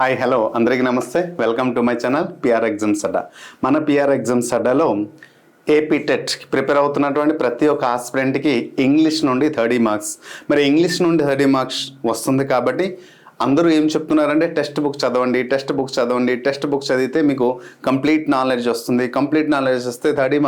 Hi hello అందరికీ నమస్తే. Welcome to my channel PR exams అడ్డా. మన పిఆర్ ఎగ్జామ్స్ అడ్డాలో ఏపీ టెట్కి ప్రిపేర్ అవుతున్నటువంటి ప్రతి ఒక్క ఆస్పిరెంట్కి ఇంగ్లీష్ నుండి 30 మార్క్స్, మరి ఇంగ్లీష్ నుండి 30 మార్క్స్ వస్తుంది కాబట్టి అందరూ ఏం చెప్తున్నారంటే టెక్స్ట్ బుక్ చదవండి, టెక్స్ట్ బుక్ చదవండి, టెక్స్ట్ బుక్ చదివితే మీకు కంప్లీట్ నాలెడ్జ్ వస్తుంది, కంప్లీట్ నాలెడ్జ్ వస్తే 30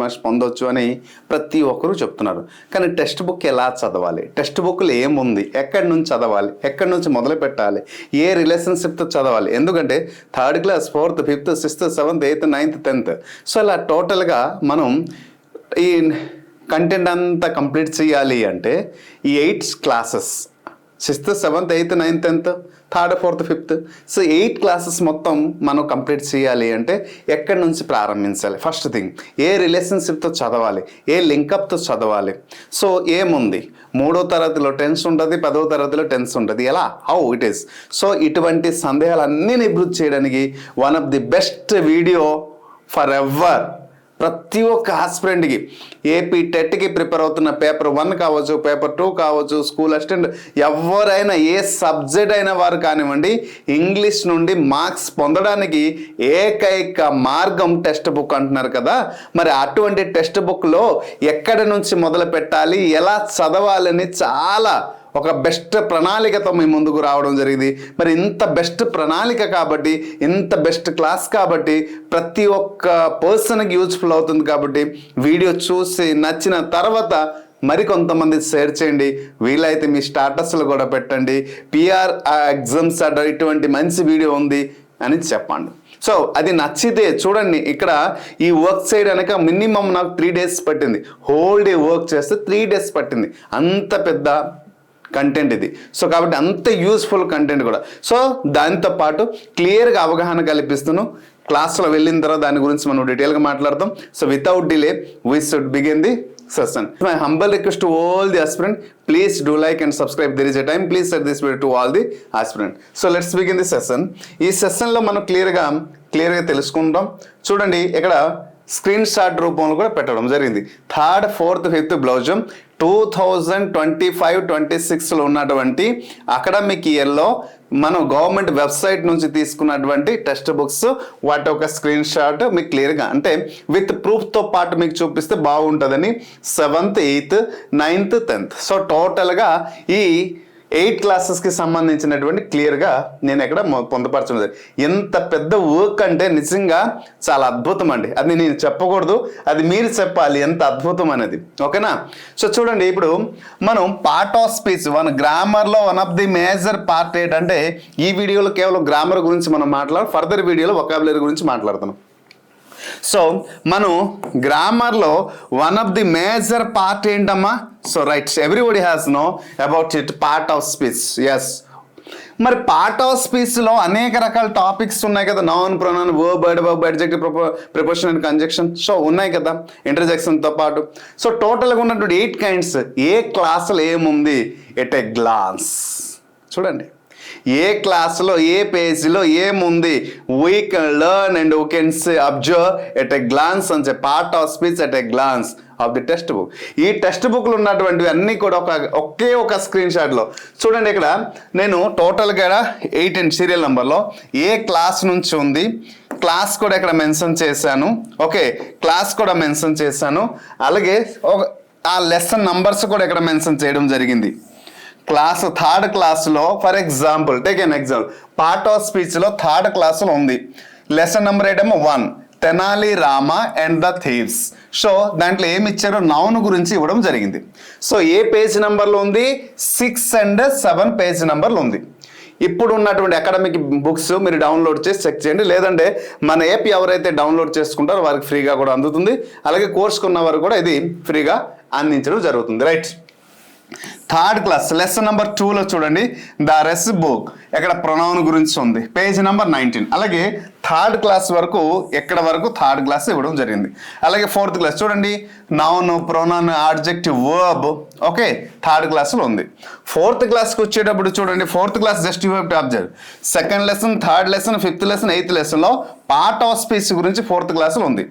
మార్క్స్ పొందొచ్చు అని ప్రతి ఒక్కరూ చెప్తున్నారు. కానీ టెక్స్ట్ బుక్ ఎలా చదవాలి, టెక్స్ట్ బుక్లో ఏముంది, ఎక్కడి నుంచి చదవాలి, ఎక్కడి నుంచి మొదలు పెట్టాలి, ఏ రిలేషన్షిప్తో చదవాలి, ఎందుకంటే 3rd class 4th 5th 6th 7th 8th 9th 10th so ఇలా టోటల్గా మనం ఈ కంటెంట్ అంతా కంప్లీట్ చేయాలి అంటే ఈ 8 classes 6th 7th 8th 9th 10th 3rd 4th 5th so 8 classes మొత్తం మనం కంప్లీట్ చేయాలి అంటే ఎక్కడి నుంచి ప్రారంభించాలి? ఫస్ట్ థింగ్, ఏ రిలేషన్షిప్తో చదవాలి, ఏ లింకప్తో చదవాలి. సో ఏముంది, 3వ తరగతిలో టెన్స్ ఉంటుంది, 10వ తరగతిలో టెన్స్ ఉంటుంది, ఎలా హౌ ఇట్ ఈస్. సో ఇటువంటి సందేహాలన్నీ నివృత్తి చేయడానికి one of the best video for ever ప్రతి ఒక్క ఆస్పిరెంట్కి ఏపీ టెట్కి ప్రిపేర్ అవుతున్న పేపర్ 1 కావచ్చు, పేపర్ 2 కావచ్చు, స్కూల్ అసిస్టెంట్ ఎవరైనా ఏ సబ్జెక్ట్ అయిన వారు కానివ్వండి, ఇంగ్లీష్ నుండి మార్క్స్ పొందడానికి ఏకైక మార్గం టెక్స్ట్ బుక్ అంటున్నారు కదా. మరి అటువంటి టెక్స్ట్ బుక్లో ఎక్కడి నుంచి మొదలు పెట్టాలి, ఎలా చదవాలని చాలా ఒక బెస్ట్ ప్రణాళికతో మీ ముందుకు రావడం జరిగింది. మరి ఇంత బెస్ట్ ప్రణాళిక కాబట్టి, ఇంత బెస్ట్ క్లాస్ కాబట్టి ప్రతి ఒక్క పర్సన్కి యూజ్ఫుల్ అవుతుంది కాబట్టి వీడియో చూసి నచ్చిన తర్వాత మరికొంతమంది షేర్ చేయండి, వీలైతే మీ స్టాటస్లు కూడా పెట్టండి, పిఆర్ ఎగ్జామ్స్ అడ్డా ఇటువంటి మంచి వీడియో ఉంది అని చెప్పండి. సో అది నచ్చితే చూడండి, ఇక్కడ ఈ వర్క్ చేయడానికి మినిమం నాకు 3 days పట్టింది. హోల్ డే వర్క్ చేస్తే 3 days పట్టింది. అంత పెద్ద కంటెంట్ ఇది. సో కాబట్టి అంత యూస్ఫుల్ కంటెంట్ కూడా. సో దాంతో పాటు క్లియర్గా అవగాహన కల్పిస్తున్నాను. క్లాస్లో వెళ్ళిన తర్వాత దాని గురించి మనం డీటెయిల్గా మాట్లాడతాం. So without delay we should begin the session. My humble request to all the aspirant, please do like and subscribe. There is a time, please share this video to all the aspirant. So let's begin the session. ఈ సెషన్లో మనం క్లియర్గా తెలుసుకుంటాం. చూడండి, ఇక్కడ screen shot రూపంలో కూడా పెట్టడం జరిగింది. 3rd 4th 5th బ్లౌజం 2025-26లో ఉన్నటువంటి అకాడమిక్ ఇయర్లో మనం గవర్నమెంట్ వెబ్సైట్ నుంచి తీసుకున్నటువంటి టెక్స్ట్ బుక్స్ వాటి ఒక స్క్రీన్ షాట్ మీకు క్లియర్గా అంటే విత్ ప్రూఫ్తో పాటు మీకు చూపిస్తే బాగుంటుందని 7th 8th 9th 10th so టోటల్గా ఈ 8 క్లాసెస్కి సంబంధించినటువంటి క్లియర్గా నేను ఎక్కడ పొందుపరచున్నది. ఎంత పెద్ద వర్క్ అంటే నిజంగా చాలా అద్భుతం అండి. అది నేను చెప్పకూడదు, అది మీరు చెప్పాలి ఎంత అద్భుతం అనేది. ఓకేనా? సో చూడండి, ఇప్పుడు మనం పార్ట్ ఆఫ్ స్పీచ్ గ్రామర్లో one of the major part ఏంటంటే ఈ వీడియోలో కేవలం గ్రామర్ గురించి మనం ఫర్దర్ వీడియోలో వొకాబులరీ గురించి మాట్లాడుతున్నాం. సో మనం గ్రామర్లో one of the major part ఏంటమ్మా? So right, everybody has know about it, part of speech. Yes, మరి పార్ట్ ఆఫ్ స్పీచ్లో అనేక రకాల టాపిక్స్ ఉన్నాయి కదా. Noun, pronoun, verb, adverb, adjective, preposition and conjunction so ఉన్నాయి కదా, ఇంటర్జెక్షన్తో పాటు. సో టోటల్గా ఉన్నటువంటి 8 kinds ఏ క్లాసులో ఏముంది ఎట్ ఎ గ్లాన్స్ చూడండి. ఏ క్లాస్లో ఏ పేజీలో ఏముంది we can learn and we can observe at a glance అని చెప్పి part of speech at a glance of the text book. ఈ టెక్స్ట్ బుక్లో ఉన్నటువంటివి అన్నీ కూడా ఒకే ఒక స్క్రీన్ షాట్లో చూడండి. ఇక్కడ నేను టోటల్గా 18 సీరియల్ నెంబర్లో ఏ క్లాస్ నుంచి ఉంది, క్లాస్ కూడా ఇక్కడ మెన్షన్ చేశాను. ఓకే, క్లాస్ కూడా మెన్షన్ చేశాను. అలాగే ఆ లెసన్ నంబర్స్ కూడా ఇక్కడ మెన్షన్ చేయడం జరిగింది. క్లాస్ 3rd క్లాస్లో for example take an example, part of స్పీచ్లో 3rd క్లాస్లో ఉంది. లెసన్ నెంబర్ ఏమో 1 Tenali Rama and the thieves. So దాంట్లో ఏమి ఇచ్చారో నౌన్ గురించి ఇవ్వడం జరిగింది. సో ఏ పేజ్ నెంబర్లో ఉంది? 6 and 7 పేజ్ నెంబర్లో ఉంది. ఇప్పుడు ఉన్నటువంటి అకాడమిక్ బుక్స్ మీరు డౌన్లోడ్ చేసి చెక్ చేయండి, లేదంటే మన యాప్ ఎవరైతే డౌన్లోడ్ చేసుకుంటారో వారికి ఫ్రీగా కూడా అందుతుంది. అలాగే కోర్సుకు ఉన్న వారు కూడా ఇది ఫ్రీగా అందించడం జరుగుతుంది. Right, 3rd class lesson number 2లో చూడండి, ద రెస్ బుక్ ఎక్కడ ప్రొనౌన్ గురించి ఉంది, పేజ్ నెంబర్ 19. అలాగే 3rd క్లాస్ వరకు ఎక్కడ వరకు 3rd క్లాస్ ఇవ్వడం జరిగింది. అలాగే 4th క్లాస్ చూడండి, noun, pronoun, objective, verb okay 3rd క్లాస్లో ఉంది. 4th క్లాస్కి వచ్చేటప్పుడు చూడండి, 4th class just you have to observe 2nd lesson, 3rd lesson, 5th lesson, 8th లెసన్లో పార్ట్ ఆఫ్ స్పీచ్ గురించి 4th క్లాస్లో ఉంది.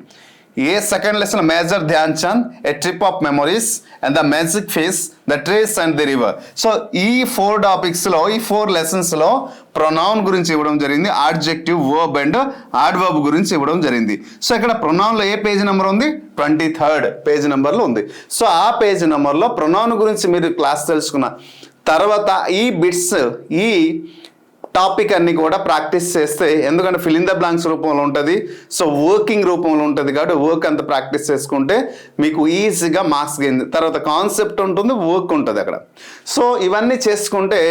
A second lesson major Dhyan Chand a trip of memories and the magic face the trace and the river. So ఈ 4 టాపిక్స్లో ఈ 4 లెసన్స్లో pronoun గురించి ఇవ్వడం జరిగింది, ఆడ్జెక్టివ్, verb and ఆడ్వర్బ్ గురించి ఇవ్వడం జరిగింది. సో ఇక్కడ ప్రొనౌన్లో ఏ పేజ్ నెంబర్ ఉంది? 23rd పేజ్ నెంబర్లో ఉంది. సో ఆ పేజ్ నెంబర్లో ప్రొనౌన్ గురించి మీరు క్లాస్ తెలుసుకున్న తర్వాత ఈ బిట్స్ ఈ టాపిక్ అన్ని కూడా ప్రాక్టీస్ చేస్తే, ఎందుకంటే ఫిల్ ఇన్ ద బ్లాంక్స్ రూపంలో ఉంటుంది, సో వర్కింగ్ రూపంలో ఉంటుంది కాబట్టి వర్క్ అంతా ప్రాక్టీస్ చేసుకుంటే మీకు ఈజీగా మార్క్స్ గెయిన్. తర్వాత కాన్సెప్ట్ ఉంటుంది, వర్క్ ఉంటుంది అక్కడ. సో ఇవన్నీ చేసుకుంటే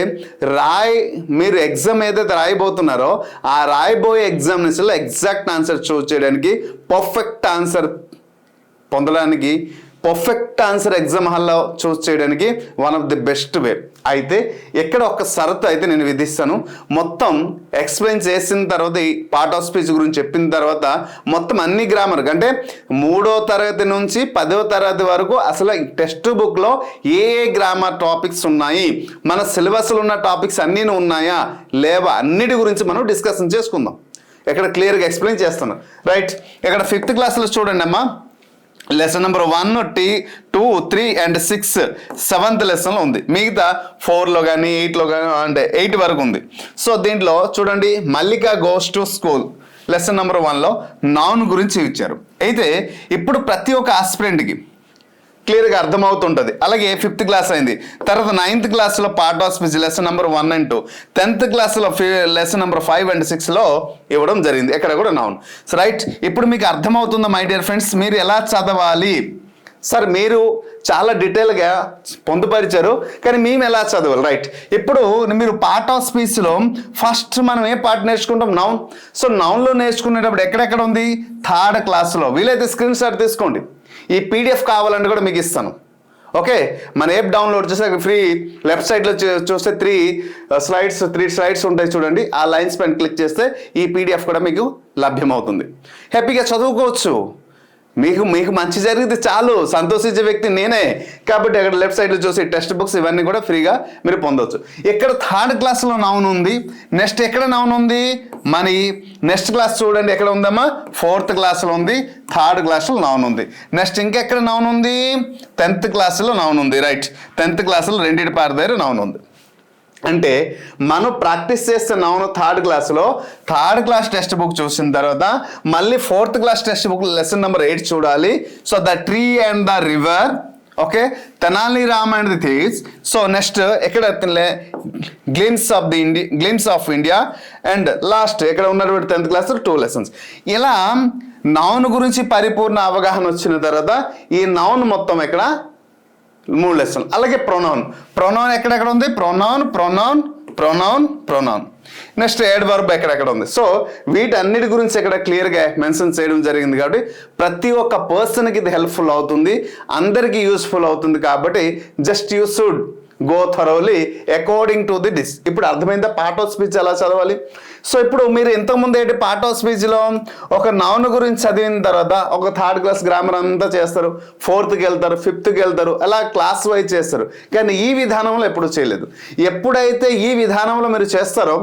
మీరు ఎగ్జామ్ ఏదైతే రాయబోతున్నారో ఆ రాయబోయే ఎగ్జామినేషన్లో ఎగ్జాక్ట్ ఆన్సర్ చూస్ చేయడానికి, పర్ఫెక్ట్ ఆన్సర్ పొందడానికి, పర్ఫెక్ట్ ఆన్సర్ ఎగ్జామ్ హాల్లో చూస్ చేయడానికి one of the best way. అయితే ఎక్కడ ఒక షరతు అయితే నేను విధిస్తాను. మొత్తం ఎక్స్ప్లెయిన్ చేసిన తర్వాత ఈ పార్ట్ ఆఫ్ స్పీచ్ గురించి చెప్పిన తర్వాత మొత్తం అన్ని గ్రామర్ అంటే 3వ తరగతి నుంచి 10వ తరగతి వరకు అసలు టెక్స్ట్ బుక్లో ఏ గ్రామర్ టాపిక్స్ ఉన్నాయి, మన సిలబస్లో ఉన్న టాపిక్స్ అన్నీ ఉన్నాయా లేవా అన్నిటి గురించి మనం డిస్కషన్ చేసుకుందాం. ఇక్కడ క్లియర్గా ఎక్స్ప్లెయిన్ చేస్తాను. రైట్, ఇక్కడ 5th క్లాస్లో చూడండి అమ్మా, లెసన్ నెంబర్ 1, 2, 3 అండ్ 6 7th లెసన్లో ఉంది. మిగతా 4లో కానీ 8లో కానీ అంటే 8 వరకు ఉంది. సో దీంట్లో చూడండి, Mallika goes to school lesson number 1లో నౌన్ గురించి ఇచ్చారు. అయితే ఇప్పుడు ప్రతి ఒక్క ఆస్పిరెంట్కి క్లియర్గా అర్థమవుతుంటుంది. అలాగే 5th క్లాస్ అయింది. తర్వాత 9th క్లాస్లో part of speech lesson number 1 and 2, 10th క్లాస్లో లెసన్ నెంబర్ 5 and 6లో ఇవ్వడం జరిగింది. ఎక్కడ కూడా నౌన్. సో రైట్, ఇప్పుడు మీకు అర్థమవుతుందా మై డియర్ ఫ్రెండ్స్ మీరు ఎలా చదవాలి? సార్ మీరు చాలా డీటెయిల్గా పొందుపరిచారు, కానీ మేము ఎలా చదవాలి? రైట్, ఇప్పుడు మీరు పార్ట్ ఆఫ్ స్పీచ్లో ఫస్ట్ మనం ఏ పార్ట్ నేర్చుకుంటాం? నౌన్. సో నౌన్లో నేర్చుకునేటప్పుడు ఎక్కడెక్కడ ఉంది? 3rd క్లాస్లో. వీలైతే స్క్రీన్ షాట్ తీసుకోండి, ఈ పీడిఎఫ్ కావాలంటే కూడా మీకు ఇస్తాను. ఓకే, మన యాప్ డౌన్లోడ్ చేస్తే ఫ్రీ. లెఫ్ట్ సైడ్లో చూస్తే 3 స్లైడ్స్ ఉంటాయి చూడండి. ఆ లైన్స్ పైన క్లిక్ చేస్తే ఈ పీడిఎఫ్ కూడా మీకు లభ్యమవుతుంది. హ్యాపీగా చదువుకోవచ్చు. మీకు మంచి జరిగితే చాలు, సంతోషించే వ్యక్తి నేనే. కాబట్టి అక్కడ లెఫ్ట్ సైడ్లో చూసి టెక్స్ట్ బుక్స్ ఇవన్నీ కూడా ఫ్రీగా మీరు పొందవచ్చు. ఇక్కడ 3rd క్లాస్లో నౌన్ ఉంది. నెక్స్ట్ ఎక్కడ నౌన్ ఉంది? మన నెక్స్ట్ క్లాస్ చూడండి ఎక్కడ ఉందమ్మా? 4th క్లాస్లో ఉంది. 3rd క్లాస్లో నౌన్ ఉంది. నెక్స్ట్ ఇంకెక్కడ నౌన్ ఉంది? 10th క్లాస్లో నౌన్ ఉంది. రైట్, 10th క్లాస్లో రెండింటి పార్ దగ్గర నౌన్ ఉంది. అంటే మనం ప్రాక్టీస్ చేస్తే నౌన్ 3rd క్లాస్లో 3rd క్లాస్ టెక్స్ట్ బుక్ చూసిన తర్వాత మళ్ళీ 4th class text book lesson number 8 చూడాలి. So the tree and the river, okay, Tenali Ram and the thieves. So next ఎక్కడ glimpse of India and last ఎక్కడ ఉన్నటువంటి 10th క్లాస్ 2 లెసన్స్. ఇలా noun గురించి పరిపూర్ణ అవగాహన వచ్చిన తర్వాత ఈ నౌన్ మొత్తం ఎక్కడ 3 లెసన్లు. అలాగే ప్రొనౌన్ ఎక్కడెక్కడ ఉంది? ప్రొనౌన్. నెక్స్ట్ యాడ్వర్బ్ ఎక్కడెక్కడ ఉంది? సో వీటన్నిటి గురించి ఇక్కడ క్లియర్గా మెన్షన్ చేయడం జరిగింది. కాబట్టి ప్రతి ఒక్క పర్సన్కి ఇది హెల్ప్ఫుల్ అవుతుంది, అందరికీ యూస్ఫుల్ అవుతుంది. కాబట్టి just you should go thoroughly according to the this. ఇప్పుడు అర్థమైందా పార్ట్ ఆఫ్ స్పీచ్ ఎలా చదవాలి? సో ఇప్పుడు మీరు ఇంతకుముందు ఏంటి పార్ట్ ఆఫ్ స్పీచ్లో ఒక నౌన్ గురించి చదివిన తర్వాత ఒక 3rd క్లాస్ గ్రామర్ అంతా చేస్తారు, 4th వెళ్తారు, 5th వెళ్తారు, అలా క్లాస్ వైజ్ చేస్తారు. కానీ ఈ విధానంలో ఎప్పుడు చేయలేదు. ఎప్పుడైతే ఈ విధానంలో మీరు చేస్తారో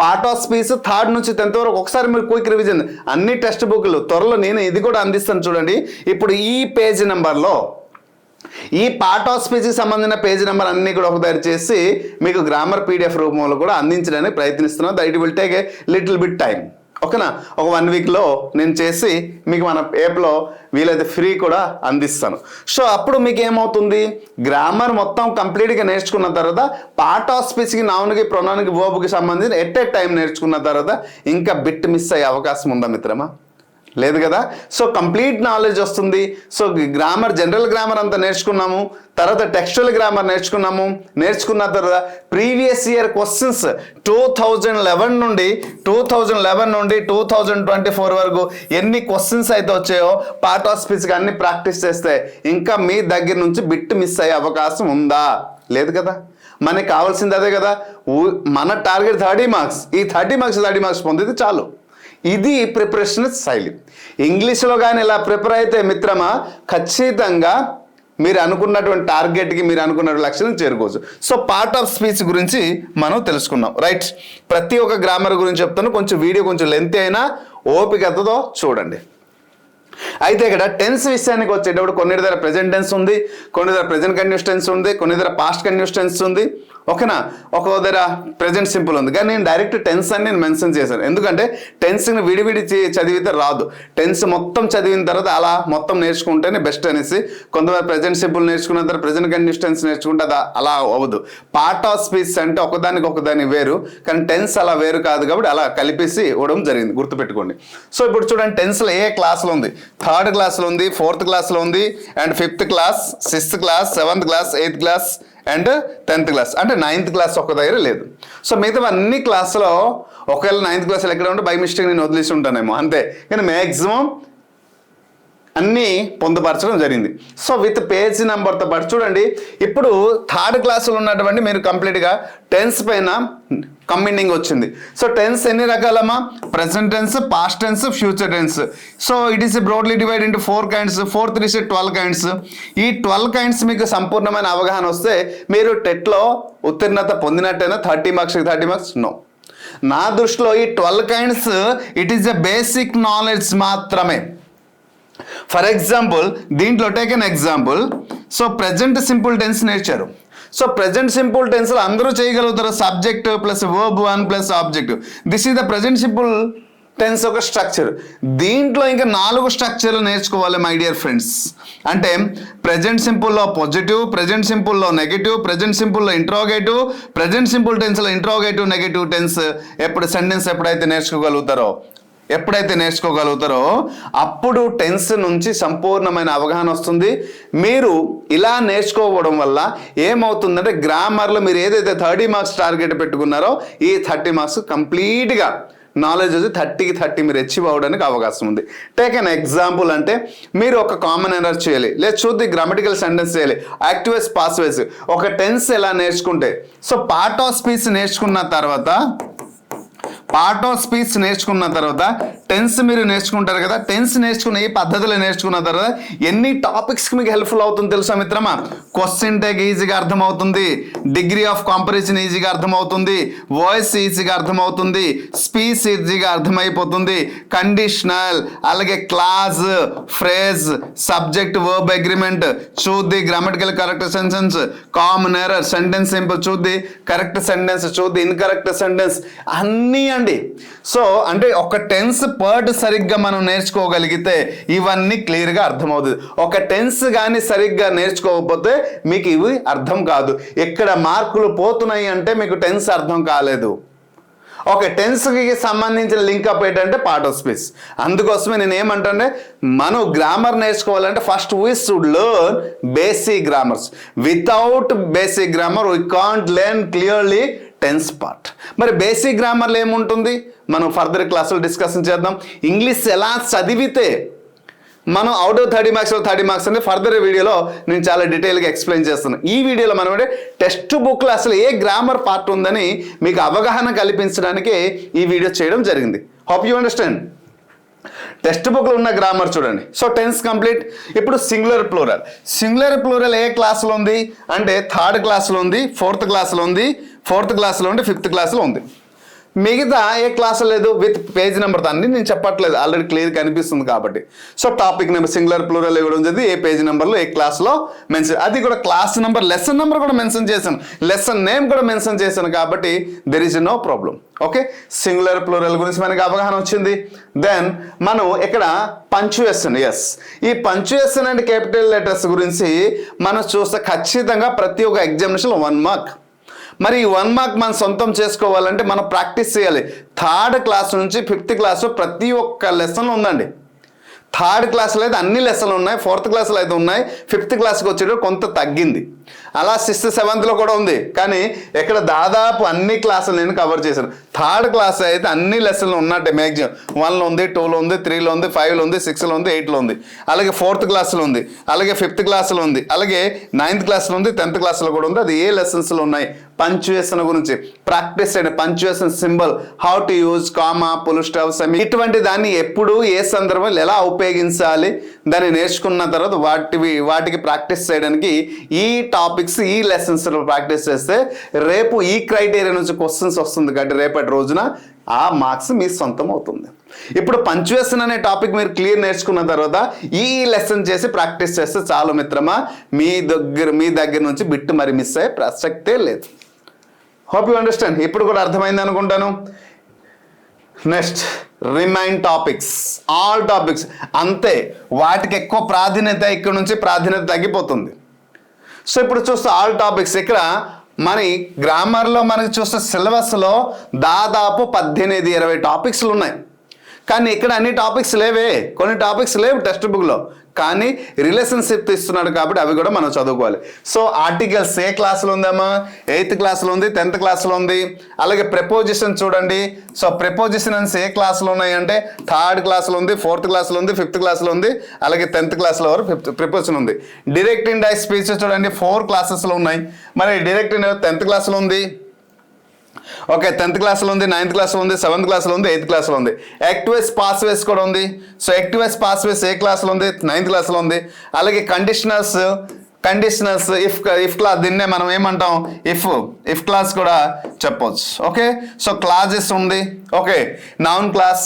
పార్ట్ ఆఫ్ స్పీచ్ 3rd నుంచి 10th వరకు ఒకసారి మీరు క్విక్ రివిజన్ అన్ని టెక్స్ట్ బుక్లు త్వరలో నేను ఇది కూడా అందిస్తాను చూడండి. ఇప్పుడు ఈ పేజ్ నెంబర్లో ఈ పార్ట్ ఆఫ్ స్పీచ్కి సంబంధించిన పేజ్ నెంబర్ అన్నీ కూడా ఒక దగ్గర చేసి మీకు గ్రామర్ పీడిఎఫ్ రూపంలో కూడా అందించడానికి ప్రయత్నిస్తున్నాను. That will take a little bit time. ఓకేనా, ఒక 1 వీక్లో నేను చేసి మీకు మన యాప్లో వీలైతే ఫ్రీ కూడా అందిస్తాను. సో అప్పుడు మీకు ఏమవుతుంది? గ్రామర్ మొత్తం కంప్లీట్గా నేర్చుకున్న తర్వాత పార్ట్ ఆఫ్ స్పీచ్కి నౌన్కి ప్రొనౌన్కి వర్బ్కి సంబంధించి ఎట్ ఏ టైం నేర్చుకున్న తర్వాత ఇంకా బిట్ మిస్ అయ్యే అవకాశం ఉందా మిత్రమా? లేదు కదా. సో కంప్లీట్ నాలెడ్జ్ వస్తుంది. సో గ్రామర్, జనరల్ గ్రామర్ అంతా నేర్చుకున్నాము, తర్వాత టెక్స్చువల్ గ్రామర్ నేర్చుకున్న తర్వాత ప్రీవియస్ ఇయర్ క్వశ్చన్స్ 2011 నుండి 2024 వరకు ఎన్ని క్వశ్చన్స్ అయితే వచ్చాయో పార్ట్ ఆఫ్ స్పీచ్కి అన్ని ప్రాక్టీస్ చేస్తే ఇంకా మీ దగ్గర నుంచి బిట్ మిస్ అయ్యే అవకాశం ఉందా? లేదు కదా. మనకి కావాల్సింది అదే కదా. మన టార్గెట్ 30 మార్క్స్. ఈ 30 మార్క్స్ పొందితే చాలు. ఇది ప్రిపరేషన్ శైలి. ఇంగ్లీష్లో కానీ ఇలా ప్రిపేర్ అయితే మిత్రమా ఖచ్చితంగా మీరు అనుకున్నటువంటి టార్గెట్కి, మీరు అనుకున్న లక్ష్యాన్ని చేరుకోవచ్చు. సో పార్ట్ ఆఫ్ స్పీచ్ గురించి మనం తెలుసుకున్నాం. రైట్, ప్రతి ఒక్క గ్రామర్ గురించి చెప్తాను. కొంచెం వీడియో కొంచెం లెంత్ అయినా ఓపికతో చూడండి. అయితే ఇక్కడ టెన్స్ విషయానికి వచ్చేటప్పుడు కొన్ని దగ్గర ప్రెజెంట్ టెన్స్ ఉంది, కొన్ని దగ్గర ప్రెజెంట్ కంటిన్యూస్ టెన్స్ ఉంది, కొన్ని దగ్గర పాస్ట్ కంటిన్యూస్ టెన్స్ ఉంది, ఓకేనా, ఒక దగ్గర ప్రెజెంట్ సింపుల్ ఉంది. కానీ నేను డైరెక్ట్ టెన్స్ అని నేను మెన్షన్ చేశాను, ఎందుకంటే టెన్స్ని విడివిడి చదివితే రాదు, టెన్స్ మొత్తం చదివిన తర్వాత అలా మొత్తం నేర్చుకుంటేనే బెస్ట్ అనేసి. కొంతమంది ప్రెజెంట్ సింపుల్ నేర్చుకున్న తర్వాత ప్రెజెంట్ కంటిన్యూస్ టెన్స్ నేర్చుకుంటే అది అలా అవ్వదు. పార్ట్ ఆఫ్ స్పీచ్ అంటే ఒకదాని వేరు, కానీ టెన్స్ అలా వేరు కాదు కాబట్టి అలా కలిపేసి ఇవ్వడం జరిగింది, గుర్తుపెట్టుకోండి. సో ఇప్పుడు చూడండి, టెన్స్లో ఏ క్లాస్లో ఉంది, 3rd క్లాస్లో ఉంది, 4th క్లాస్లో ఉంది, and 5th class, 6th class, 7th class, 8th class and 10th class, అంటే 9th క్లాస్ ఒక దగ్గర లేదు. సో మిగతా అన్ని క్లాసులో ఒకవేళ 9th క్లాసులో ఎక్కడ ఉంటే బై మిస్టేక్ నేను వదిలేసి ఉంటానేమో అంతే, కానీ మ్యాక్సిమం అన్నీ పొందుపరచడం జరిగింది. సో విత్ పేజ్ నెంబర్తో పాటు చూడండి, ఇప్పుడు 3rd క్లాసులో ఉన్నటువంటి మీరు కంప్లీట్గా టెన్స్ పైన కంబైనింగ్ వచ్చింది. సో టెన్స్ ఎన్ని రకాలమ్మా, present tense, past tense, future tense. So it is broadly divide into 4 kinds, 4 3 12 kinds. ఈ 12 kinds మీకు సంపూర్ణమైన అవగాహన వస్తే మీరు టెట్లో ఉత్తీర్ణత పొందినట్టయినా 30 marks 30 marks నో. నా దృష్టిలో ఈ 12 kinds it is a basic knowledge మాత్రమే. ఫర్ ఎగ్జాంపుల్ దీంట్లో take an example. So present simple tense నేర్చారు. సో ప్రెజెంట్ సింపుల్ టెన్స్లో అందరూ చేయగలుగుతారు, subject plus verb 1 plus object. This is the present simple tense ఒక స్ట్రక్చర్. దీంట్లో ఇంకా 4 స్ట్రక్చర్లు నేర్చుకోవాలి మై డియర్ ఫ్రెండ్స్. అంటే ప్రెజెంట్ సింపుల్లో పాజిటివ్, ప్రెజెంట్ సింపుల్లో నెగటివ్, ప్రెజెంట్ సింపుల్లో ఇంట్రోగేటివ్, ప్రెజెంట్ సింపుల్ టెన్స్లో ఇంట్రోగేటివ్ నెగటివ్ టెన్స్ సెంటెన్స్ ఎప్పుడైతే నేర్చుకోగలుగుతారో అప్పుడు టెన్స్ నుంచి సంపూర్ణమైన అవగాహన వస్తుంది. మీరు ఇలా నేర్చుకోవడం వల్ల ఏమవుతుందంటే గ్రామర్లో మీరు ఏదైతే 30 marks టార్గెట్ పెట్టుకున్నారో ఈ 30 marks కంప్లీట్గా నాలెడ్జ్ వచ్చి 30కి 30 మీరు అచీవ్ అవ్వడానికి అవకాశం ఉంది. టేక్ అన్ ఎగ్జాంపుల్ అంటే మీరు ఒక కామన్ ఎర్రర్ చేయాలి, లేదా చూద్ది గ్రామటికల్ సెంటెన్స్ చేయాలి, యాక్టివ్ వేస్ పాసివ్ వేస్, ఒక టెన్స్ ఎలా నేర్చుకుంటే. సో పార్ట్ ఆఫ్ స్పీచ్ నేర్చుకున్న తర్వాత టెన్స్ మీరు నేర్చుకుంటారు కదా, టెన్స్ నేర్చుకున్న ఈ పద్ధతిలో నేర్చుకున్న తర్వాత ఎన్ని టాపిక్స్కి మీకు హెల్ప్ఫుల్ అవుతుంది తెలుసా మిత్రమా? క్వశ్చన్ టేక్ ఈజీగా అర్థమవుతుంది, డిగ్రీ ఆఫ్ కాంపరిజన్ ఈజీగా అర్థమవుతుంది, వాయిస్ ఈజీగా అర్థమవుతుంది, స్పీచ్ ఈజీగా అర్థమైపోతుంది, కండిషనల్, అలాగే clause, phrase, subject, verb agreement, చూద్ది grammatical correct sentence, common error, sentence simple చూద్ది, కరెక్ట్ సెంటెన్స్ చూద్ది, ఇన్కరెక్ట్ సెంటెన్స్ అన్నీ అండి. సో అంటే ఒక టెన్స్ పర్డ్ సరిగ్గా మనం నేర్చుకోగలిగితే ఇవన్నీ క్లియర్గా అర్థమవుతుంది. ఒక టెన్స్ కానీ సరిగ్గా నేర్చుకోకపోతే మీకు ఇవి అర్థం కాదు. ఎక్కడ మార్కులు పోతున్నాయి అంటే మీకు టెన్స్ అర్థం కాలేదు. ఒక టెన్స్కి సంబంధించిన లింకప్ ఏంటంటే పార్ట్ ఆఫ్ స్పీచ్. అందుకోసమే నేను ఏమంటే మనం గ్రామర్ నేర్చుకోవాలంటే first we should learn basic grammars. Without basic grammar we can't learn clearly tense part. మరి బేసిక్ గ్రామర్లో ఏముంటుంది మనం ఫర్దర్ క్లాసులో డిస్కషన్ చేద్దాం. ఇంగ్లీష్ ఎలా చదివితే మనం అవుట్ ఆఫ్ 30 marks 30 marks అనేది ఫర్దర్ వీడియోలో నేను చాలా డీటెయిల్గా ఎక్స్ప్లెయిన్ చేస్తాను. ఈ వీడియోలో మనం అంటే టెక్స్ట్ బుక్లో అసలు ఏ గ్రామర్ పార్ట్ ఉందని మీకు అవగాహన కల్పించడానికి ఈ వీడియో చేయడం జరిగింది. Hope you understand. టెక్స్ట్ బుక్లో ఉన్న గ్రామర్ చూడండి. So tense complete. ఇప్పుడు సింగులర్ ప్లూరల్ ఏ క్లాస్లో ఉంది అంటే 3rd క్లాస్లో ఉంది, 4th క్లాస్లో ఉంది, 4th క్లాస్లో ఉంది, 5th క్లాస్లో ఉంది. మిగతా ఏ క్లాస్ లేదు విత్ పేజ్ నెంబర్ అన్ని నేను చెప్పట్లేదు, ఆల్రెడీ క్లియర్ కనిపిస్తుంది కాబట్టి. So topic number singular plural ఇవ్వడం జరిగింది, ఏ పేజ్ నెంబర్లో ఏ క్లాస్లో మెన్షన్, అది కూడా క్లాస్ నెంబర్, లెసన్ నెంబర్ కూడా మెన్షన్ చేశాను, లెసన్ నేమ్ కూడా మెన్షన్ చేశాను కాబట్టి there is no problem. Okay, singular plural గురించి మనకి అవగాహన వచ్చింది. దెన్ మనం ఇక్కడ పంక్చుయేషన్, ఈ పంక్చుయేషన్ అండ్ క్యాపిటల్ లెటర్స్ గురించి మనం చూస్తే ఖచ్చితంగా ప్రతి ఒక్క ఎగ్జామినేషన్ 1 mark. మరి ఈ 1 mark మనం సొంతం చేసుకోవాలంటే మనం ప్రాక్టీస్ చేయాలి. 3rd క్లాస్ నుంచి 5th క్లాస్ ప్రతి ఒక్క లెసన్ ఉందండి. 3rd క్లాస్లో అయితే అన్ని లెసన్లు ఉన్నాయి, 4th క్లాస్లో అయితే ఉన్నాయి, 5th క్లాస్కి వచ్చేటప్పుడు కొంత తగ్గింది. అలా 6th 7thలో కూడా ఉంది, కానీ ఇక్కడ దాదాపు అన్ని క్లాసులు నేను కవర్ చేశాను. 3rd క్లాస్ అయితే అన్ని లెసన్లు ఉన్నట్టే మ్యాక్సిమం. 1లో ఉంది, 2లో ఉంది, 3లో ఉంది, 5లో ఉంది, 6లో ఉంది, 8లో ఉంది, అలాగే 4th క్లాస్లో ఉంది, అలాగే 5th క్లాస్లో ఉంది, అలాగే 9th క్లాస్లో ఉంది, 10th క్లాస్లో కూడా ఉంది. అది ఏ లెసన్స్లో ఉన్నాయి పంక్చుయేషన్ గురించి ప్రాక్టీస్ చేయండి. Punctuation symbol, how to use, comma, full stop, semi, ఇటువంటి దాన్ని ఎప్పుడు ఏ సందర్భంలో ఎలా ఉపయోగించాలి దాన్ని నేర్చుకున్న తర్వాత వాటికి ప్రాక్టీస్ చేయడానికి ఈ టాపిక్స్ ఈ లెసన్స్ ప్రాక్టీస్ చేస్తే రేపు ఈ క్రైటీరియా నుంచి క్వశ్చన్స్ వస్తుంది కాబట్టి రేపటి రోజున ఆ మార్క్స్ మీ సొంతం అవుతుంది. ఇప్పుడు పంక్చుయేషన్ అనే టాపిక్ మీరు క్లియర్ నేర్చుకున్న తర్వాత ఈ లెసన్ చేసి ప్రాక్టీస్ చేస్తే చాలు మిత్రమా, మీ దగ్గర నుంచి బిట్టు మరి మిస్ అయ్యే ప్రసక్తే లేదు. Hope you understand. ఇప్పుడు కూడా అర్థమైంది అనుకుంటాను. Next remain topics, all topics అంతే, వాటికి ఎక్కువ ప్రాధాన్యత, ఇక్కడ నుంచి ప్రాధాన్యత తగ్గిపోతుంది. సో ఇప్పుడు చూస్తే ఆల్ టాపిక్స్, ఇక్కడ మరి గ్రామర్లో మనకి చూస్తే సిలబస్లో దాదాపు 18-20 టాపిక్స్లు ఉన్నాయి. కానీ ఇక్కడ అన్ని టాపిక్స్ లేవే, కొన్ని టాపిక్స్ లేవు టెక్స్ట్ బుక్లో, కానీ రిలేషన్షిప్ ఇస్తున్నాడు కాబట్టి అవి కూడా మనం చదువుకోవాలి. సో ఆర్టికల్స్ ఏ క్లాస్లో ఉందమ్మా, 8th క్లాస్లో ఉంది, 10th క్లాస్లో ఉంది. అలాగే ప్రిపోజిషన్ చూడండి. సో ప్రిపోజిషన్స్ ఏ క్లాస్లో ఉన్నాయి అంటే 3rd క్లాస్లో ఉంది, 4th క్లాస్లో ఉంది, 5th క్లాస్లో ఉంది, అలాగే 10th క్లాస్లో వరకు ప్రిపోజిషన్ ఉంది. డైరెక్ట్ ఇండైరెక్ట్ స్పీచెస్ చూడండి 4 క్లాసెస్లో ఉన్నాయి. మరి డైరెక్ట్ ఇండైరెక్ట్ 10th క్లాస్లో ఉంది, ఓకే 10th క్లాస్లో ఉంది, 9th క్లాస్లో ఉంది, 7th క్లాస్లో ఉంది, 8th క్లాస్లో ఉంది. యాక్టివేస్ పాస్వేస్ కూడా ఉంది. సో యాక్టివేస్ పాస్వేస్ ఏ క్లాస్లో ఉంది, 9th క్లాస్లో ఉంది. అలాగే కండిషనల్స్ ఇఫ్ క్లాస్, దీన్నే మనం ఏమంటాం ఇఫ్ క్లాస్ కూడా చెప్పవచ్చు. ఓకే, సో క్లాజెస్ ఉంది. Okay, noun clause,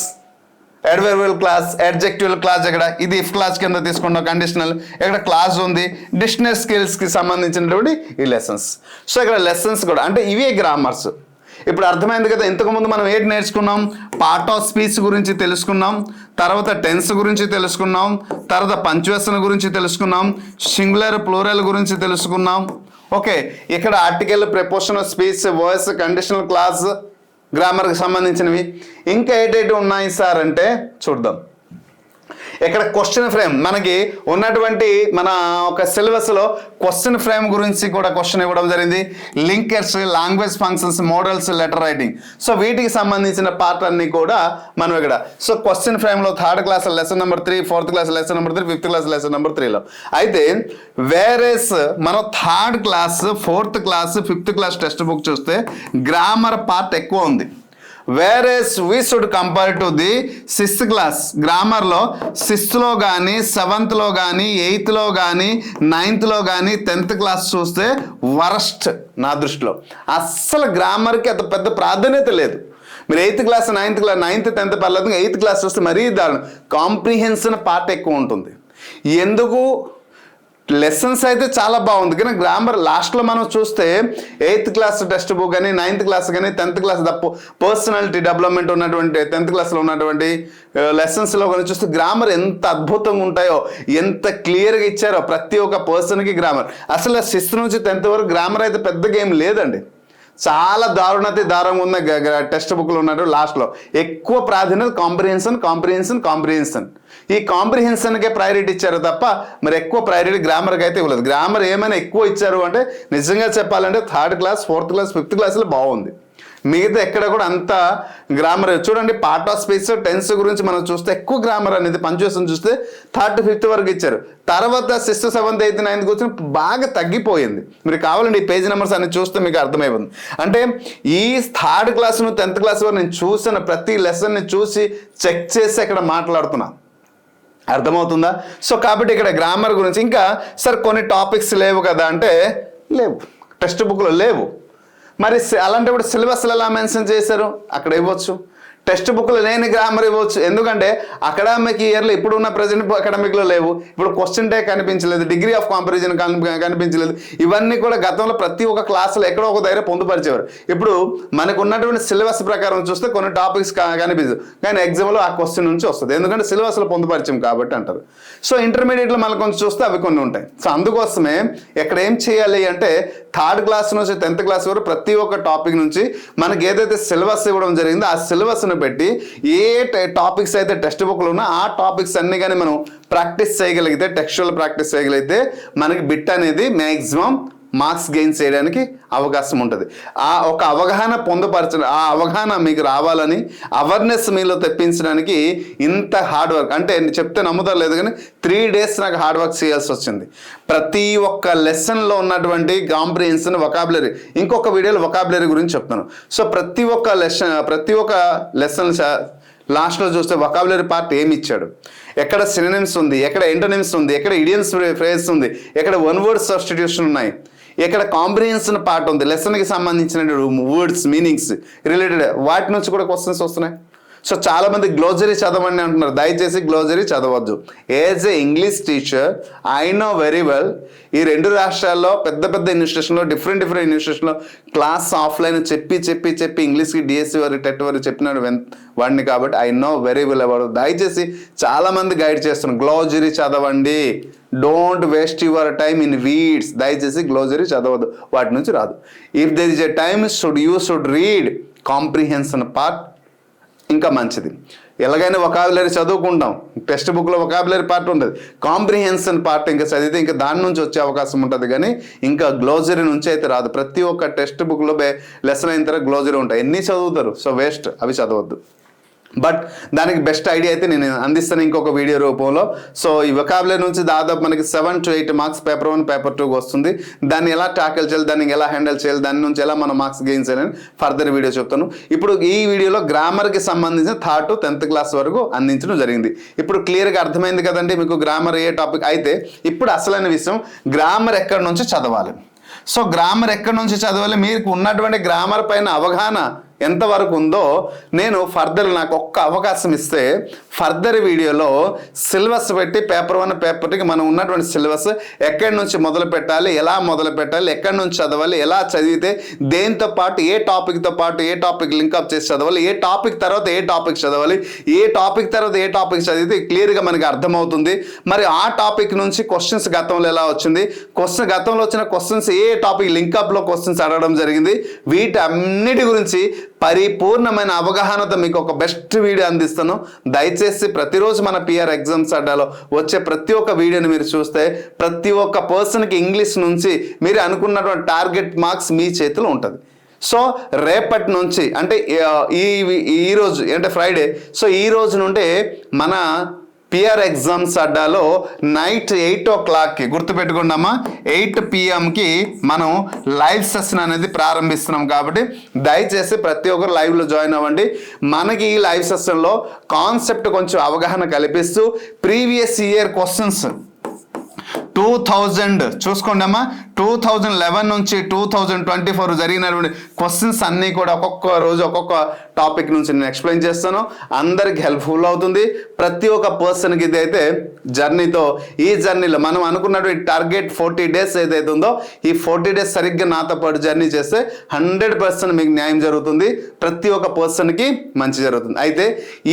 adverbial class, adjective class, ఇక్కడ ఇది ఇఫ్ క్లాస్ కింద తీసుకుంటాం. కండిషనల్ ఇక్కడ క్లాస్ ఉంది. డిక్షనరీ స్కిల్స్కి సంబంధించినటువంటి ఈ లెసన్స్. సో ఇక్కడ లెసన్స్ కూడా అంటే ఇవే గ్రామర్స్. ఇప్పుడు అర్థమైంది కదా. ఇంతకుముందు మనం ఏంటి నేర్చుకున్నాం, పార్ట్ ఆఫ్ స్పీచ్ గురించి తెలుసుకున్నాం, తర్వాత టెన్స్ గురించి తెలుసుకున్నాం, తర్వాత పంక్చుయేషన్ గురించి తెలుసుకున్నాం, సింగులర్ ప్లూరల్ గురించి తెలుసుకున్నాం. ఓకే, ఇక్కడ article, preposition, speech, voice, conditional class, గ్రామర్కి సంబంధించినవి. ఇంకా ఏంటంటే ఉన్నాయి సార్ అంటే చూద్దాం. ఇక్కడ క్వశ్చన్ ఫ్రేమ్ మనకి ఉన్నటువంటి మన ఒక సిలబస్లో క్వశ్చన్ ఫ్రేమ్ గురించి కూడా క్వశ్చన్ ఇవ్వడం జరిగింది. Linkers, language functions, models, letter writing. So వీటికి సంబంధించిన పార్ట్ అన్ని కూడా మనం ఇక్కడ. సో క్వశ్చన్ ఫ్రేమ్లో 3rd class lesson number 3, 4th class lesson number 3, 5th class lesson number 3లో. అయితే వేరేస్ మనం 3rd class, 4th class, 5th class text book చూస్తే గ్రామర్ పార్ట్ ఎక్కువ ఉంది. Whereas we should compare to the 6th class. గ్రామర్లో 6thలో కానీ, 7thలో కానీ, 8thలో కానీ, 9thలో కానీ, 10th క్లాస్ చూస్తే వరస్ట్ నా దృష్టిలో. అస్సలు గ్రామర్కి అంత పెద్ద ప్రాధాన్యత లేదు. మీరు 8th class, 9th class, 9th 10th పర్లేదు, 8th క్లాస్ చూస్తే మరీ దారుణం. కాంప్రిహెన్షన్ పార్ట్ ఎక్కువ ఉంటుంది. ఎందుకు లెసన్స్ అయితే చాలా బాగుంది, కానీ గ్రామర్ లాస్ట్లో మనం చూస్తే 8th క్లాస్ టెక్స్ట్ బుక్ కానీ, 9th క్లాస్ కానీ, 10th క్లాస్ పర్సనాలిటీ డెవలప్మెంట్ ఉన్నటువంటి 10th క్లాస్లో ఉన్నటువంటి లెసన్స్లో కానీ చూస్తే గ్రామర్ ఎంత అద్భుతంగా ఉంటాయో, ఎంత క్లియర్గా ఇచ్చారో ప్రతి ఒక్క పర్సన్కి గ్రామర్. అసలు 6th నుంచి 10th వరకు గ్రామర్ అయితే పెద్దగా ఏం లేదండి. చాలా దారుణంగా ఉన్న టెక్స్ట్ బుక్లు ఉన్నట్టు లాస్ట్లో ఎక్కువ ప్రాధాన్యత కాంప్రిహెన్షన్. ఈ కాంప్రిహెన్షన్కే ప్రయారిటీ ఇచ్చారు తప్ప మరి ఎక్కువ ప్రయారిటీ గ్రామర్కి అయితే ఇవ్వలేదు. గ్రామర్ ఏమైనా ఎక్కువ ఇచ్చారు అంటే నిజంగా చెప్పాలంటే 3rd class, 4th class, 5th క్లాస్లో బాగుంది. మిగతా ఎక్కడ కూడా అంత గ్రామర్ చూడండి. పార్ట్ ఆఫ్ స్పీచ్, టెన్స్ గురించి మనం చూస్తే ఎక్కువ గ్రామర్ అనేది పంక్చుయేషన్ చూస్తే 3rd to 5th వరకు ఇచ్చారు. తర్వాత 6th, 7th, 8th, 9th కూర్చొని బాగా తగ్గిపోయింది. మీరు కావాలండి ఈ పేజ్ నెంబర్స్ అన్ని చూస్తే మీకు అర్థమైపోతుంది. అంటే ఈ 3rd క్లాస్ నుంచి 10th క్లాస్ వరకు నేను చూసిన ప్రతి లెసన్ని చూసి చెక్ చేసి ఇక్కడ మాట్లాడుతున్నా. అర్థమవుతుందా? సో కాబట్టి ఇక్కడ గ్రామర్ గురించి ఇంకా సార్ కొన్ని టాపిక్స్ లేవు కదా అంటే లేవు, టెక్స్ట్ బుక్లో లేవు. మరి అలాంటప్పుడు సిలబస్లు ఎలా మెన్షన్ చేశారు, అక్కడ ఇవ్వచ్చు. టెక్స్ట్ బుక్లో లేని గ్రామర్ ఇవ్వచ్చు. ఎందుకంటే అకాడమిక్ ఇయర్లో ఇప్పుడు ఉన్న ప్రజెంట్ అకాడమిక్లో లేవు. ఇప్పుడు క్వశ్చన్ టే కనిపించలేదు, డిగ్రీ ఆఫ్ కంపారిజన్ కనిపించలేదు. ఇవన్నీ కూడా గతంలో ప్రతి ఒక్క క్లాసులో ఎక్కడో ఒక దగ్గర పొందుపరిచేవారు. ఇప్పుడు మనకు ఉన్నటువంటి సిలబస్ ప్రకారం చూస్తే కొన్ని టాపిక్స్ కనిపించదు, కానీ ఎగ్జామ్లో ఆ క్వశ్చన్ నుంచి వస్తుంది. ఎందుకంటే సిలబస్లో పొందుపరిచాం కాబట్టి అంటారు. సో ఇంటర్మీడియట్లో మనకు కొంచెం చూస్తే అవి కొన్ని ఉంటాయి. సో అందుకోసమే ఇక్కడ ఏం చేయాలి అంటే 3rd క్లాస్ నుంచి 10th క్లాస్ వరకు ప్రతి ఒక్క టాపిక్ నుంచి మనకి ఏదైతే సిలబస్ ఇవ్వడం జరిగిందో ఆ సిలబస్ను పెట్టి ఏ టాపిక్స్ అయితే టెక్స్ట్ బుక్లో ఉన్నా ఆ టాపిక్స్ అన్ని కానీ మనం ప్రాక్టీస్ చేయగలిగితే, టెక్స్చువల్ ప్రాక్టీస్ చేయగలిగితే మనకి బిట్ అనేది మ్యాక్సిమం మార్క్స్ గెయిన్ చేయడానికి అవకాశం ఉంటుంది. ఆ ఒక అవగాహన పొందుపరచడం, ఆ అవగాహన మీకు రావాలని, అవేర్నెస్ మీలో తెప్పించడానికి ఇంత హార్డ్ వర్క్. అంటే చెప్తే నమ్ముతారు లేదు కానీ 3 days నాకు హార్డ్ వర్క్ చేయాల్సి వచ్చింది. ప్రతి ఒక్క లెసన్లో ఉన్నటువంటి కాంప్రిహెన్షన్, వొకాబులరీ, ఇంకొక వీడియోలో వొకాబులరీ గురించి చెప్తాను. సో ప్రతి ఒక్క లెసన్ లాస్ట్లో చూస్తే వొకాబులరీ పార్ట్ ఏమి ఇచ్చాడు, ఎక్కడ సినోనిమ్స్ ఉంది, ఎక్కడ ఎంటోనిమ్స్ ఉంది, ఎక్కడ ఇడియమ్స్ ఫ్రేజ్ ఉంది, ఎక్కడ వన్ వర్డ్ సబ్స్టిట్యూషన్ ఉన్నాయి, ఇక్కడ కాంప్రిహెన్షన్ పార్ట్ ఉంది, లెసన్కి సంబంధించిన వర్డ్స్ మీనింగ్స్ రిలేటెడ్ వాటి నుంచి కూడా క్వశ్చన్స్ వస్తున్నాయి. సో చాలామంది గ్లోజరీ చదవండి అంటున్నారు, దయచేసి గ్లోజరీ చదవద్దు. As a English teacher I know very well, ఈ 2 రాష్ట్రాల్లో పెద్ద పెద్ద ఇన్స్టిట్యూషన్లో డిఫరెంట్ ఇన్స్టిట్యూషన్లో క్లాస్ ఆఫ్లైన్ చెప్పి ఇంగ్లీష్కి డిఎస్సి వారు టెట్ వారు చెప్పినాడు వాడిని, కాబట్టి I know very well about. దయచేసి చాలామంది గైడ్ చేస్తున్నారు గ్లోజరీ చదవండి, don't waste your time in weeds. దయచేసి గ్లోజరీ చదవద్దు, వాటి నుంచి రాదు. If there is a time you should read comprehension part, ఇంకా మంచిది. ఎలాగైనా వొకాబులరీ చదువుకుంటాం, టెక్స్ట్ బుక్లో వొకాబులరీ పార్ట్ ఉంటుంది, కాంప్రిహెన్షన్ పార్ట్ ఇంకా చదివితే ఇంకా దాని నుంచి వచ్చే అవకాశం ఉంటుంది, కానీ ఇంకా గ్లోజరీ నుంచి అయితే రాదు. ప్రతి ఒక్క టెక్స్ట్ బుక్లో లెసన్ అయిన తర్వాత గ్లోజరీ ఉంటాయి, ఎన్ని చదువుతారు, సో వేస్ట్, అవి చదవద్దు. బట్ దానికి బెస్ట్ ఐడియా అయితే నేను అందిస్తాను ఇంకొక వీడియో రూపంలో. సో ఈ వొకాబులరీ నుంచి దాదాపు మనకి 7 to 8 మార్క్స్ పేపర్ 1 పేపర్ 2 వస్తుంది. దాన్ని ఎలా టాకిల్ చేయాలి, దాన్ని ఎలా హ్యాండిల్ చేయాలి, దాని నుంచి ఎలా మనం మార్క్స్ గెయిన్ చేయాలని ఫర్దర్ వీడియో చెప్తాను. ఇప్పుడు ఈ వీడియోలో గ్రామర్కి సంబంధించిన 3rd to 10th క్లాస్ వరకు అందించడం జరిగింది. ఇప్పుడు క్లియర్గా అర్థమైంది కదండి మీకు గ్రామర్ ఏ టాపిక్ అయితే. ఇప్పుడు అసలైన విషయం, గ్రామర్ ఎక్కడి నుంచి చదవాలి. సో గ్రామర్ ఎక్కడి నుంచి చదవాలి, మీకు ఉన్నటువంటి గ్రామర్ పైన అవగాహన ఎంతవరకు ఉందో నేను ఫర్దర్ నాకు ఒక్క అవకాశం ఇస్తే ఫర్దర్ వీడియోలో సిలబస్ పెట్టి పేపర్ 1 పేపర్ 2కి మనం ఉన్నటువంటి సిలబస్ ఎక్కడి నుంచి మొదలు పెట్టాలి, ఎలా మొదలు పెట్టాలి, ఎక్కడి నుంచి చదవాలి, ఎలా చదివితే దేంతో పాటు ఏ టాపిక్తో పాటు ఏ టాపిక్ లింకప్ చేసి చదవాలి, ఏ టాపిక్ తర్వాత ఏ టాపిక్ చదవాలి, ఏ టాపిక్ తర్వాత ఏ టాపిక్ చదివితే క్లియర్గా మనకి అర్థమవుతుంది. మరి ఆ టాపిక్ నుంచి క్వశ్చన్స్ గతంలో ఎలా వచ్చింది, గతంలో వచ్చిన క్వశ్చన్స్ ఏ టాపిక్ లింకప్లో క్వశ్చన్స్ అడగడం జరిగింది, వీటన్నిటి గురించి పరిపూర్ణమైన అవగాహనతో మీకు ఒక బెస్ట్ వీడియో అందిస్తాను. దయచేసి ప్రతిరోజు మన పిఆర్ ఎగ్జామ్స్ అడ్డాలో వచ్చే ప్రతి ఒక్క వీడియోని మీరు చూస్తే ప్రతి ఒక్క పర్సన్కి ఇంగ్లీష్ నుంచి మీరు అనుకున్నటువంటి టార్గెట్ మార్క్స్ మీ చేతిలో ఉంటుంది. సో రేపటి నుంచి అంటే ఈరోజు అంటే ఫ్రైడే, సో ఈ రోజు నుండే మన పిఆర్ ఎగ్జామ్స్ అడ్డాలో నైట్ 8 o'clockకి గుర్తుపెట్టుకున్నామా, 8 PM మనం లైవ్ సెషన్ అనేది ప్రారంభిస్తున్నాం. కాబట్టి దయచేసి ప్రతి ఒక్కరు లైవ్లో జాయిన్ అవ్వండి. మనకి ఈ లైవ్ సెషన్లో కాన్సెప్ట్ కొంచెం అవగాహన కల్పిస్తూ ప్రీవియస్ ఇయర్ క్వశ్చన్స్ 2000 చూసుకోండి అమ్మా, 2011 నుంచి 2024 జరిగినటువంటి క్వశ్చన్స్ అన్నీ కూడా ఒక్కొక్క రోజు ఒక్కొక్క టాపిక్ నుంచి నేను ఎక్స్ప్లెయిన్ చేస్తాను. అందరికి హెల్ప్ఫుల్ అవుతుంది. ప్రతి ఒక్క పర్సన్కి ఇదైతే ఈ జర్నీలో మనం అనుకున్నటువంటి టార్గెట్ 40 days ఏదైతే ఉందో ఈ 40 days సరిగ్గా నాతో పాటు జర్నీ చేస్తే 100% మీకు న్యాయం జరుగుతుంది. ప్రతి ఒక్క పర్సన్కి మంచి జరుగుతుంది. అయితే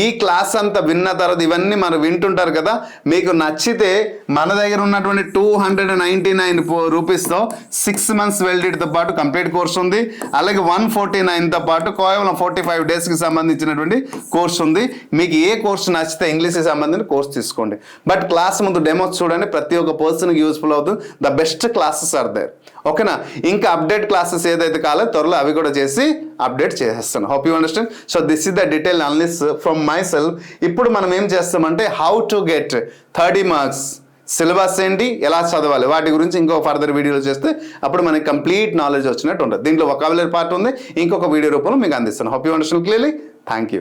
ఈ క్లాస్ అంతా విన్న తర్వాత ఇవన్నీ మనం వింటుంటారు కదా, మీకు నచ్చితే మన దగ్గర ఉన్నటువంటి 299 రూపీస్తో 6 months వెల్డిడ్తో పాటు కంప్లీట్ కోర్స్ ఉంది. అలాగే 149తో పాటు కేవలం 45 daysకి సంబంధించినటువంటి కోర్స్ ఉంది. మీకు ఏ కోర్స్ నచ్చితే ఇంగ్లీష్కి సంబంధించిన కోర్స్ తీసుకోండి. బట్ క్లాస్ ముందు డెమోస్ చూడండి, ప్రతి ఒక్క పర్సన్కి యూస్ఫుల్ అవుతుంది. The best classes are there. ఓకేనా, ఇంకా అప్డేట్ క్లాసెస్ ఏదైతే కాలేదు త్వరలో అవి కూడా చేసి అప్డేట్ చేసేస్తాను. Hope you understand. So this is the detail analysis from myself. ఇప్పుడు మనం ఏం చేస్తామంటే how to get 30 marks, syllabus ఏంటి, ఎలా చదవాలి, వాటి గురించి ఇంకో ఫర్దర్ వీడియోలు చేస్తే అప్పుడు మనకి కంప్లీట్ నాలెడ్జ్ వచ్చినట్టు ఉంటుంది. దీంట్లో వొకాబులరీ పార్ట్ ఉంది, ఇంకొక వీడియో రూపంలో మీకు అందిస్తాను. Hope you understand clearly. Thank you.